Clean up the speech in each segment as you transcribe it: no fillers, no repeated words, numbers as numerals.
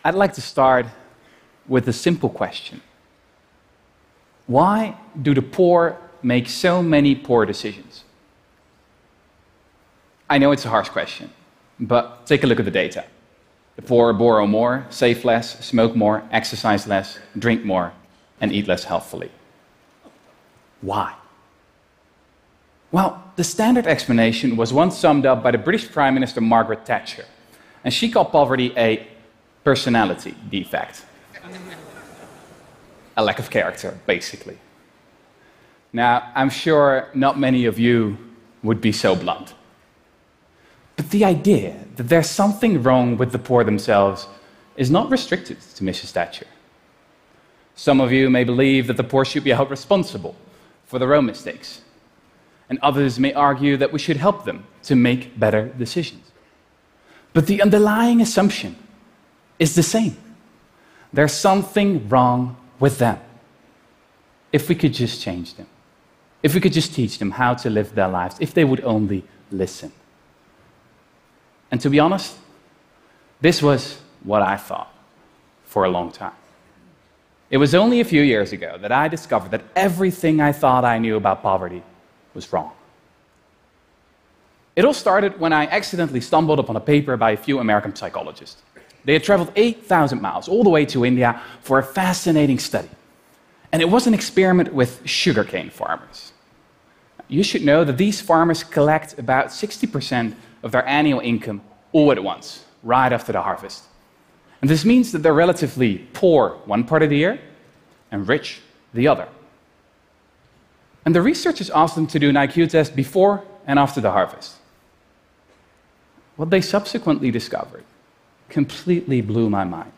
I'd like to start with a simple question. Why do the poor make so many poor decisions? I know it's a harsh question, but take a look at the data. The poor borrow more, save less, smoke more, exercise less, drink more, and eat less healthfully. Why? Well, the standard explanation was once summed up by the British Prime Minister Margaret Thatcher, and she called poverty a personality defect. A lack of character, basically. Now, I'm sure not many of you would be so blunt. But the idea that there's something wrong with the poor themselves is not restricted to Mrs. Thatcher. Some of you may believe that the poor should be held responsible for their own mistakes, and others may argue that we should help them to make better decisions. But the underlying assumption is the same. There's something wrong with them. If we could just change them, if we could just teach them how to live their lives, if they would only listen. And to be honest, this was what I thought for a long time. It was only a few years ago that I discovered that everything I thought I knew about poverty was wrong. It all started when I accidentally stumbled upon a paper by a few American psychologists. They had traveled 8,000 miles all the way to India for a fascinating study. And it was an experiment with sugarcane farmers. You should know that these farmers collect about 60% of their annual income all at once, right after the harvest. And this means that they're relatively poor one part of the year and rich the other. And the researchers asked them to do an IQ test before and after the harvest. What they subsequently discovered completely blew my mind.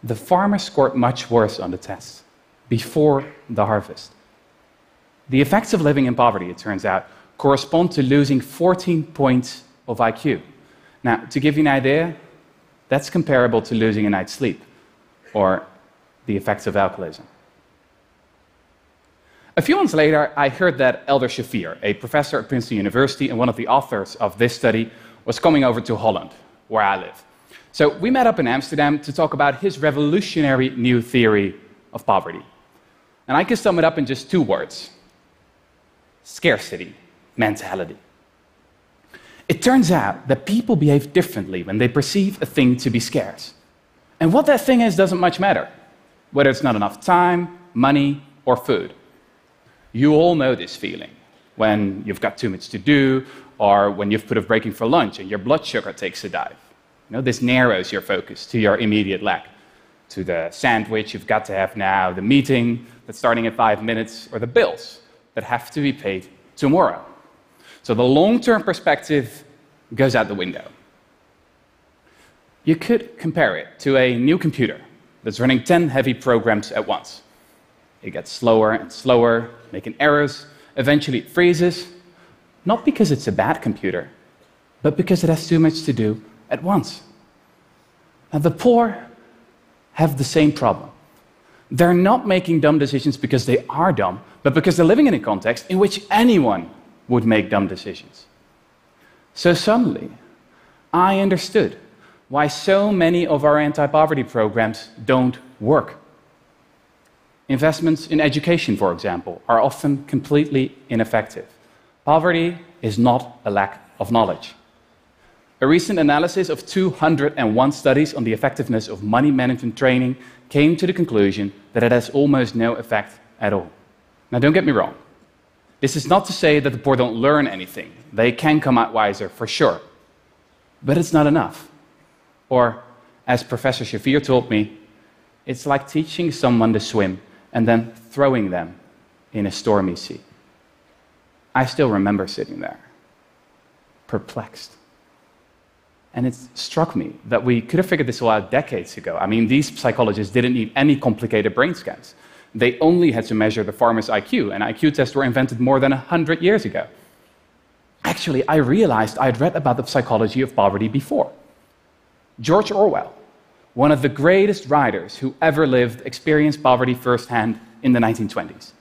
The farmers scored much worse on the test before the harvest. The effects of living in poverty, it turns out, correspond to losing 14 points of IQ. Now, to give you an idea, that's comparable to losing a night's sleep or the effects of alcoholism. A few months later, I heard that Elder Shafir, a professor at Princeton University and one of the authors of this study, was coming over to Holland, where I live. So we met up in Amsterdam to talk about his revolutionary new theory of poverty. And I can sum it up in just 2 words: scarcity mentality. It turns out that people behave differently when they perceive a thing to be scarce. And what that thing is doesn't much matter, whether it's not enough time, money, or food. You all know this feeling when you've got too much to do, or when you've put off breaking for lunch and your blood sugar takes a dive. You know, this narrows your focus to your immediate lack, to the sandwich you've got to have now, the meeting that's starting in 5 minutes, or the bills that have to be paid tomorrow. So the long-term perspective goes out the window. You could compare it to a new computer that's running 10 heavy programs at once. It gets slower and slower, making errors. Eventually it freezes, not because it's a bad computer, but because it has too much to do at once. Now, the poor have the same problem. They're not making dumb decisions because they are dumb, but because they're living in a context in which anyone would make dumb decisions. So suddenly, I understood why so many of our anti-poverty programs don't work. Investments in education, for example, are often completely ineffective. Poverty is not a lack of knowledge. A recent analysis of 201 studies on the effectiveness of money management training came to the conclusion that it has almost no effect at all. Now, don't get me wrong. This is not to say that the poor don't learn anything. They can come out wiser, for sure. But it's not enough. Or, as Professor Shafir told me, it's like teaching someone to swim and then throwing them in a stormy sea. I still remember sitting there, perplexed. And it struck me that we could have figured this all out decades ago. I mean, these psychologists didn't need any complicated brain scans. They only had to measure the farmer's IQ, and IQ tests were invented more than 100 years ago. Actually, I realized I'd read about the psychology of poverty before. George Orwell, one of the greatest writers who ever lived, experienced poverty firsthand in the 1920s.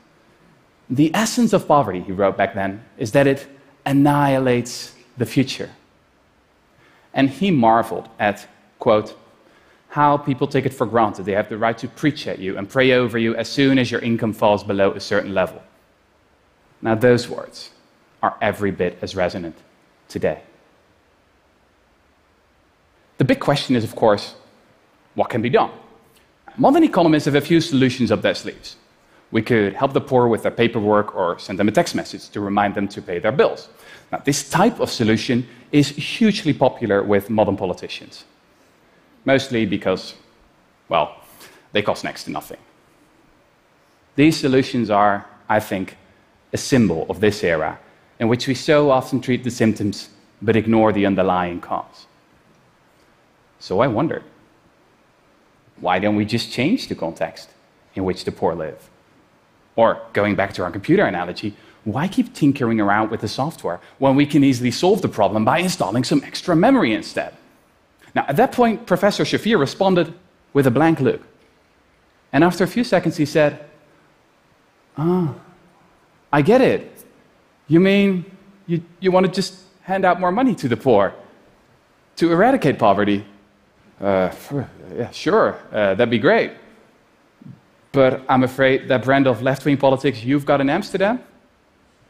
The essence of poverty, he wrote back then, is that it annihilates the future. And he marveled at, quote, how people take it for granted they have the right to preach at you and pray over you as soon as your income falls below a certain level. Now, those words are every bit as resonant today. The big question is, of course, what can be done? Modern economists have a few solutions up their sleeves. We could help the poor with their paperwork or send them a text message to remind them to pay their bills. Now, this type of solution is hugely popular with modern politicians, mostly because, well, they cost next to nothing. These solutions are, I think, a symbol of this era in which we so often treat the symptoms but ignore the underlying cause. So I wondered, why don't we just change the context in which the poor live? Or, going back to our computer analogy, why keep tinkering around with the software when we can easily solve the problem by installing some extra memory instead? Now, at that point, Professor Shafir responded with a blank look. And after a few seconds, he said, I get it. You mean you want to just hand out more money to the poor to eradicate poverty? Yeah, sure, that'd be great. But I'm afraid that brand of left-wing politics you've got in Amsterdam,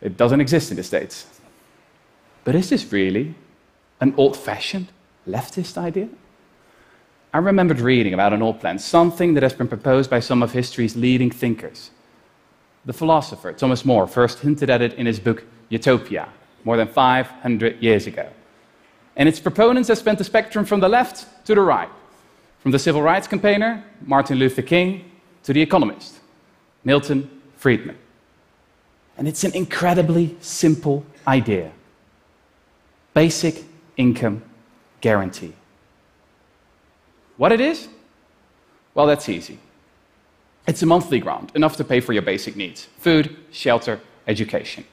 it doesn't exist in the States. But is this really an old-fashioned leftist idea? I remembered reading about an old plan, something that has been proposed by some of history's leading thinkers. The philosopher Thomas More first hinted at it in his book Utopia, more than 500 years ago. And its proponents have spanned the spectrum from the left to the right, from the civil rights campaigner, Martin Luther King, to the economist, Milton Friedman. And it's an incredibly simple idea. Basic income guarantee. What it is? Well, that's easy. It's a monthly grant, enough to pay for your basic needs: food, shelter, education.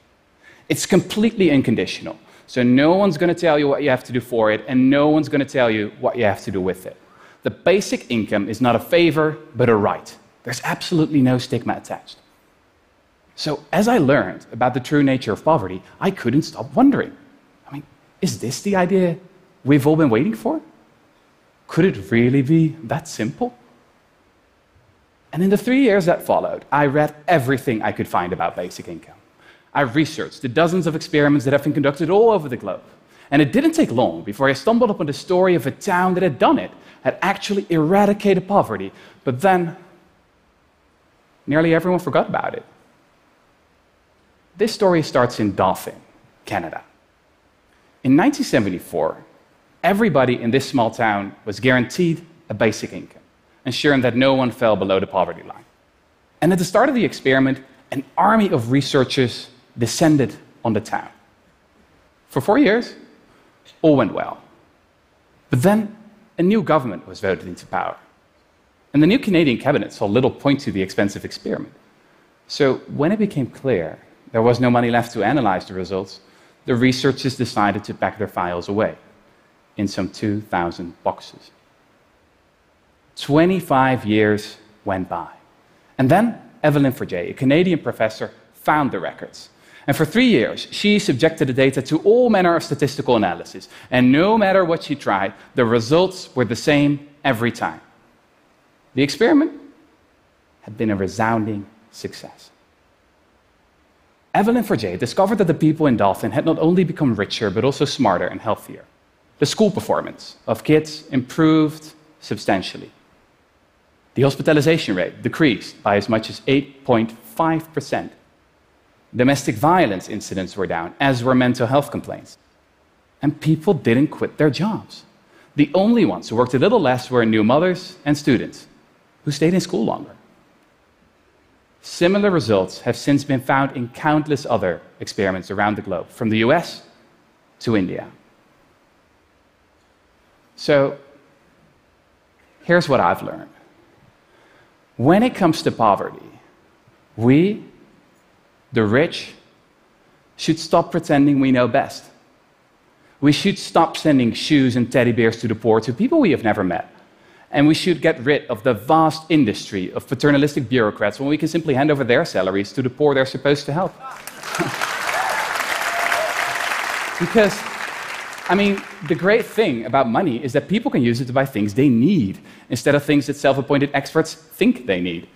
It's completely unconditional, so no one's going to tell you what you have to do for it, and no one's going to tell you what you have to do with it. The basic income is not a favor, but a right. There's absolutely no stigma attached. So as I learned about the true nature of poverty, I couldn't stop wondering. I mean, is this the idea we've all been waiting for? Could it really be that simple? And in the 3 years that followed, I read everything I could find about basic income. I researched the dozens of experiments that have been conducted all over the globe. And it didn't take long before I stumbled upon the story of a town that had done it, had actually eradicated poverty, but then nearly everyone forgot about it. This story starts in Dauphin, Canada. In 1974, everybody in this small town was guaranteed a basic income, ensuring that no one fell below the poverty line. And at the start of the experiment, an army of researchers descended on the town. For 4 years, all went well. But then a new government was voted into power. And the new Canadian cabinet saw little point to the expensive experiment. So when it became clear there was no money left to analyze the results, the researchers decided to pack their files away in some 2,000 boxes. 25 years went by. And then Evelyn Forget, a Canadian professor, found the records. And for 3 years, she subjected the data to all manner of statistical analysis. And no matter what she tried, the results were the same every time. The experiment had been a resounding success. Evelyn Forget discovered that the people in Dauphin had not only become richer, but also smarter and healthier. The school performance of kids improved substantially. The hospitalization rate decreased by as much as 8.5%. Domestic violence incidents were down, as were mental health complaints. And people didn't quit their jobs. The only ones who worked a little less were new mothers and students, who stayed in school longer. Similar results have since been found in countless other experiments around the globe, from the US to India. So, here's what I've learned. When it comes to poverty, we, the rich, should stop pretending we know best. We should stop sending shoes and teddy bears to the poor, to people we have never met. And we should get rid of the vast industry of paternalistic bureaucrats when we can simply hand over their salaries to the poor they're supposed to help. Because I mean, the great thing about money is that people can use it to buy things they need instead of things that self-appointed experts think they need.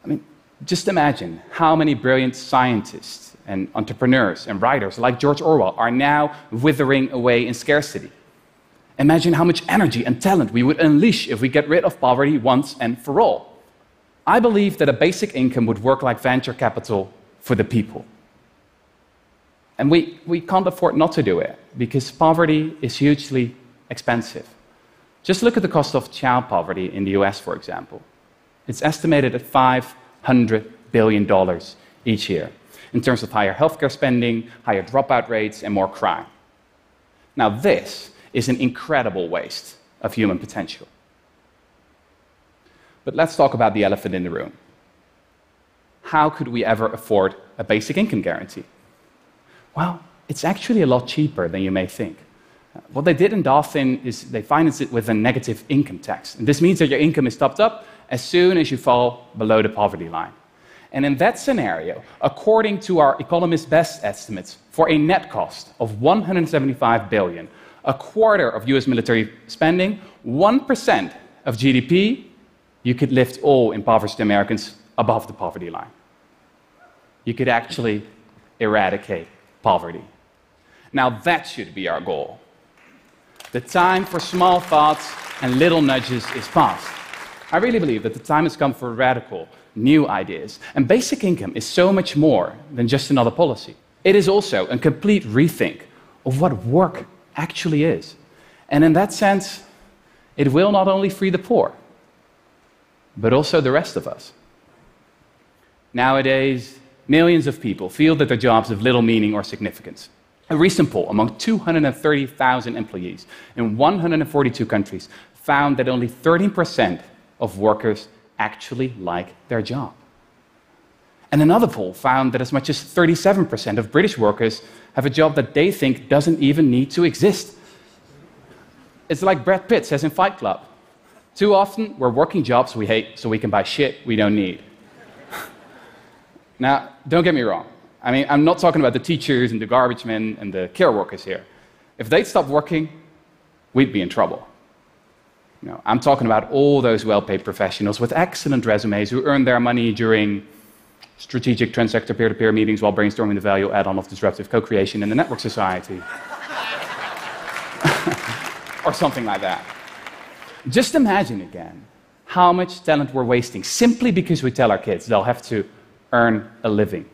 I mean, just imagine how many brilliant scientists and entrepreneurs and writers like George Orwell are now withering away in scarcity. Imagine how much energy and talent we would unleash if we get rid of poverty once and for all. I believe that a basic income would work like venture capital for the people. And we can't afford not to do it, because poverty is hugely expensive. Just look at the cost of child poverty in the US, for example. It's estimated at $500 billion each year, in terms of higher healthcare spending, higher dropout rates, and more crime. Now, this is an incredible waste of human potential. But let's talk about the elephant in the room. How could we ever afford a basic income guarantee? Well, it's actually a lot cheaper than you may think. What they did in Dauphin is they financed it with a negative income tax. And this means that your income is topped up as soon as you fall below the poverty line. And in that scenario, according to our economists' best estimates, for a net cost of $175 billion, a quarter of US military spending, 1% of GDP, you could lift all impoverished Americans above the poverty line. You could actually eradicate poverty. Now that should be our goal. The time for small thoughts and little nudges is past. I really believe that the time has come for radical, new ideas. And basic income is so much more than just another policy. It is also a complete rethink of what work actually is. And in that sense, it will not only free the poor, but also the rest of us. Nowadays, millions of people feel that their jobs have little meaning or significance. A recent poll among 230,000 employees in 142 countries found that only 13% of workers actually like their job. And another poll found that as much as 37% of British workers have a job that they think doesn't even need to exist. It's like Brad Pitt says in Fight Club. Too often, we're working jobs we hate so we can buy shit we don't need. Now, don't get me wrong. I mean, I'm not talking about the teachers and the garbage men and the care workers here. If they'd stop working, we'd be in trouble. No, I'm talking about all those well-paid professionals with excellent resumes who earn their money during strategic transsector peer-to-peer meetings while brainstorming the value add-on of disruptive co-creation in the network society. Or something like that. Just imagine again how much talent we're wasting simply because we tell our kids they'll have to earn a living.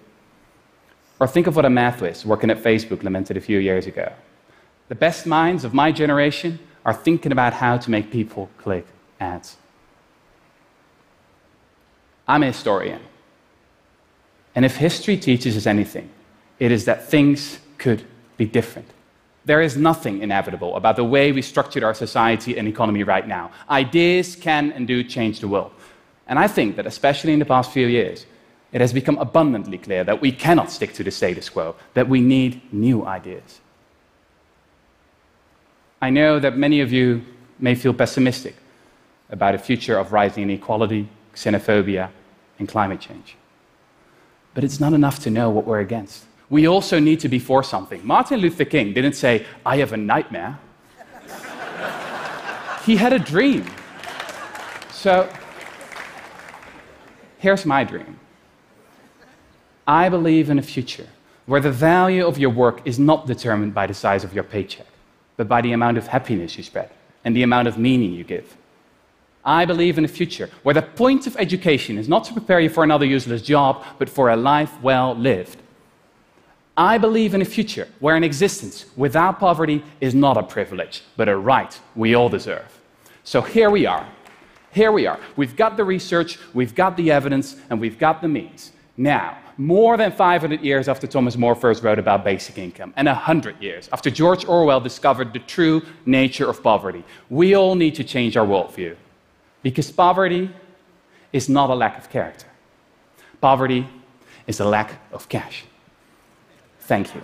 Or think of what a math whiz working at Facebook lamented a few years ago. The best minds of my generation are thinking about how to make people click ads. I'm a historian. And if history teaches us anything, it is that things could be different. There is nothing inevitable about the way we structured our society and economy right now. Ideas can and do change the world. And I think that especially in the past few years, it has become abundantly clear that we cannot stick to the status quo, that we need new ideas. I know that many of you may feel pessimistic about a future of rising inequality, xenophobia, and climate change. But it's not enough to know what we're against. We also need to be for something. Martin Luther King didn't say, "I have a nightmare." He had a dream. So, here's my dream. I believe in a future where the value of your work is not determined by the size of your paycheck, but by the amount of happiness you spread and the amount of meaning you give. I believe in a future where the point of education is not to prepare you for another useless job, but for a life well lived. I believe in a future where an existence without poverty is not a privilege, but a right we all deserve. So here we are. Here we are. We've got the research, we've got the evidence, and we've got the means. Now, more than 500 years after Thomas More first wrote about basic income, and 100 years after George Orwell discovered the true nature of poverty, we all need to change our worldview. Because poverty is not a lack of character. Poverty is a lack of cash. Thank you.